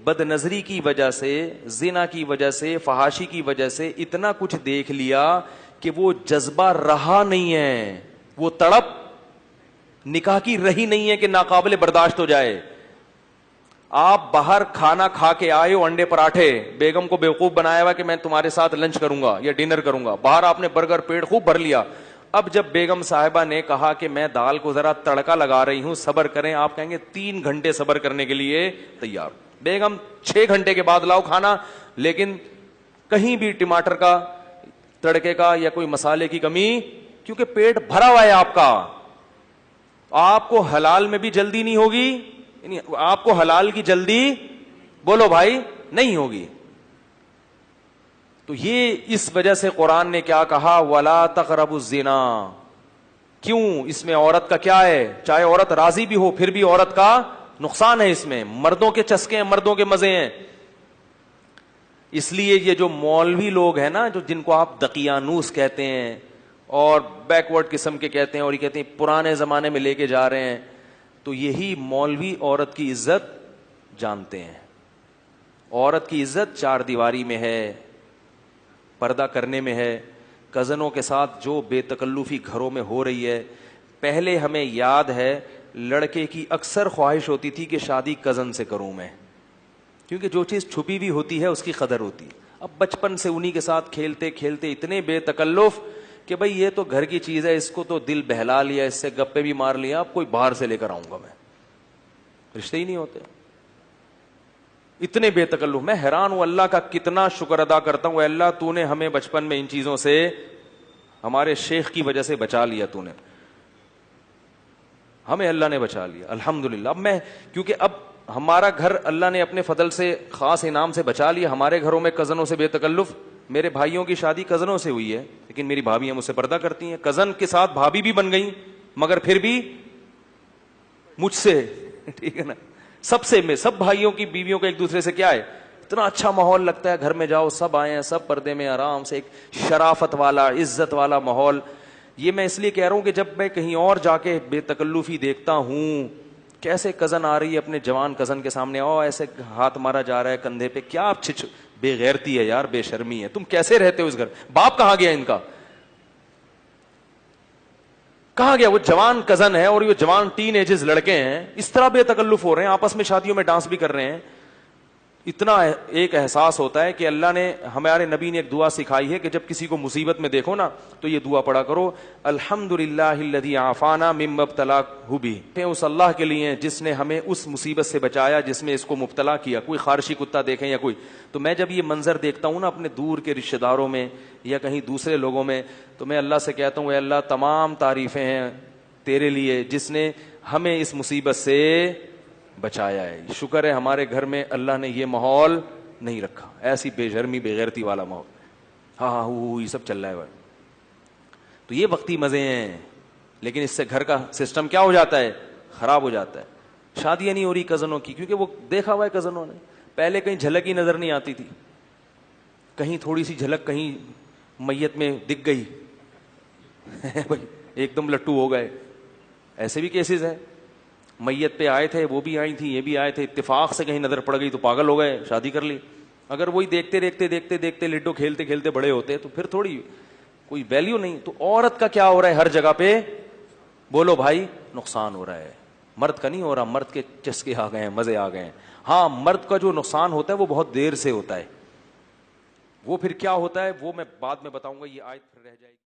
بد نظری کی وجہ سے, زنا کی وجہ سے, فحاشی کی وجہ سے اتنا کچھ دیکھ لیا کہ وہ جذبہ رہا نہیں ہے, وہ تڑپ نکاح کی رہی نہیں ہے کہ ناقابل برداشت ہو جائے. آپ باہر کھانا کھا کے آئے ہو, انڈے پراٹھے, بیگم کو بیوقوف بنایا ہوا کہ میں تمہارے ساتھ لنچ کروں گا یا ڈنر کروں گا, باہر آپ نے برگر پیٹ خوب بھر لیا. اب جب بیگم صاحبہ نے کہا کہ میں دال کو ذرا تڑکا لگا رہی ہوں, صبر کریں, آپ کہیں گے 3 گھنٹے صبر کرنے کے لیے تیار. بیگم 6 گھنٹے کے بعد لاؤ کھانا, لیکن کہیں بھی ٹماٹر کا, تڑکے کا یا کوئی مسالے کی کمی, کیونکہ پیٹ بھرا ہوا ہے آپ کا. آپ کو حلال میں بھی جلدی نہیں ہوگی, آپ کو حلال کی جلدی بولو بھائی نہیں ہوگی. تو یہ اس وجہ سے قرآن نے کیا کہا, وَلَا تَقْرَبُوا الزِّنَا. کیوں؟ اس میں عورت کا کیا ہے, چاہے عورت راضی بھی ہو پھر بھی عورت کا نقصان ہے اس میں, مردوں کے چسکے ہیں, مردوں کے مزے ہیں. اس لیے یہ جو مولوی لوگ ہیں نا, جو جن کو آپ دقیانوس کہتے ہیں اور بیکورڈ قسم کے کہتے ہیں, اور یہ کہتے ہیں پرانے زمانے میں لے کے جا رہے ہیں, تو یہی مولوی عورت کی عزت جانتے ہیں. عورت کی عزت 4 دیواری میں ہے, پردہ کرنے میں ہے. کزنوں کے ساتھ جو بے تکلفی گھروں میں ہو رہی ہے, پہلے ہمیں یاد ہے لڑکے کی اکثر خواہش ہوتی تھی کہ شادی کزن سے کروں میں, کیونکہ جو چیز چھپی ہوئی ہوتی ہے اس کی قدر ہوتی ہے. اب بچپن سے انہی کے ساتھ کھیلتے کھیلتے اتنے بے تکلف کہ بھئی یہ تو گھر کی چیز ہے, اس کو تو دل بہلا لیا, اس سے گپے بھی مار لیا, اب کوئی باہر سے لے کر آؤں گا میں, رشتے ہی نہیں ہوتے. اتنے بے تکلف. میں حیران ہوں, اللہ کا کتنا شکر ادا کرتا ہوں, اے اللہ تو نے ہمیں بچپن میں ان چیزوں سے, ہمارے شیخ کی وجہ سے بچا لیا, تو نے ہمیں, اللہ نے بچا لیا الحمدللہ. اب میں, کیونکہ اب ہمارا گھر اللہ نے اپنے فضل سے خاص انعام سے بچا لیا. ہمارے گھروں میں کزنوں سے بے تکلف, میرے بھائیوں کی شادی کزنوں سے ہوئی ہے, لیکن میری بھابیاں مجھ سے پردہ کرتی ہیں. کزن کے ساتھ بھابی بھی بن گئی, مگر پھر بھی مجھ سے, ٹھیک ہے نا, سب سے, میں سب بھائیوں کی بیویوں کا ایک دوسرے سے کیا ہے, اتنا اچھا ماحول لگتا ہے گھر میں جاؤ, سب آئے ہیں, سب پردے میں آرام سے, ایک شرافت والا, عزت والا ماحول. یہ میں اس لیے کہہ رہا ہوں کہ جب میں کہیں اور جا کے بے تکلفی دیکھتا ہوں, کیسے کزن آ رہی ہے اپنے جوان کزن کے سامنے, ایسے ہاتھ مارا جا رہا ہے کندھے پہ, کیا بے غیرتی ہے یار, بے شرمی ہے. تم کیسے رہتے ہو اس گھر, باپ کہاں گیا ان کا, کہاں گیا؟ وہ جوان کزن ہے اور یہ جوان ٹین ایجز لڑکے ہیں, اس طرح بے تکلف ہو رہے ہیں, آپس میں شادیوں میں ڈانس بھی کر رہے ہیں. اتنا ایک احساس ہوتا ہے کہ اللہ نے, ہمارے نبی نے ایک دعا سکھائی ہے کہ جب کسی کو مصیبت میں دیکھو نا تو یہ دعا پڑھا کرو, الحمدللہ الذی عافانا مما ابتلاہ بہ. اس اللہ کے لیے جس نے ہمیں اس مصیبت سے بچایا جس میں اس کو مبتلا کیا. کوئی خارشی کتا دیکھیں یا کوئی, تو میں جب یہ منظر دیکھتا ہوں نا اپنے دور کے رشتہ داروں میں یا کہیں دوسرے لوگوں میں, تو میں اللہ سے کہتا ہوں, اے اللہ تمام تعریفیں ہیں تیرے لیے جس نے ہمیں اس مصیبت سے بچایا ہے. شکر ہے ہمارے گھر میں اللہ نے یہ ماحول نہیں رکھا, ایسی بے شرمی بے غیرتی والا ماحول. ہاں یہ سب چل رہا ہے بھائی. تو یہ وقتی مزے ہیں, لیکن اس سے گھر کا سسٹم کیا ہو جاتا ہے, خراب ہو جاتا ہے. شادیاں نہیں ہو رہی کزنوں کی, کیونکہ وہ دیکھا ہوا ہے کزنوں نے, پہلے کہیں جھلک ہی نظر نہیں آتی تھی, کہیں تھوڑی سی جھلک کہیں میت میں دکھ گئی بھائی ایک دم لٹو ہو گئے. ایسے بھی کیسز ہیں, میت پہ آئے تھے, وہ بھی آئی تھی, یہ بھی آئے تھے, اتفاق سے کہیں نظر پڑ گئی تو پاگل ہو گئے, شادی کر لی. اگر وہی دیکھتے دیکھتے لڈو کھیلتے کھیلتے بڑے ہوتے تو پھر تھوڑی کوئی ویلیو نہیں. تو عورت کا کیا ہو رہا ہے ہر جگہ پہ, بولو بھائی, نقصان ہو رہا ہے. مرد کا نہیں ہو رہا, مرد کے چسکے آ گئے ہیں, مزے آ گئے ہیں. ہاں مرد کا جو نقصان ہوتا ہے وہ بہت دیر سے ہوتا ہے, وہ پھر کیا ہوتا ہے وہ میں بعد میں بتاؤں گا, یہ آیت پھر رہ جائے گی.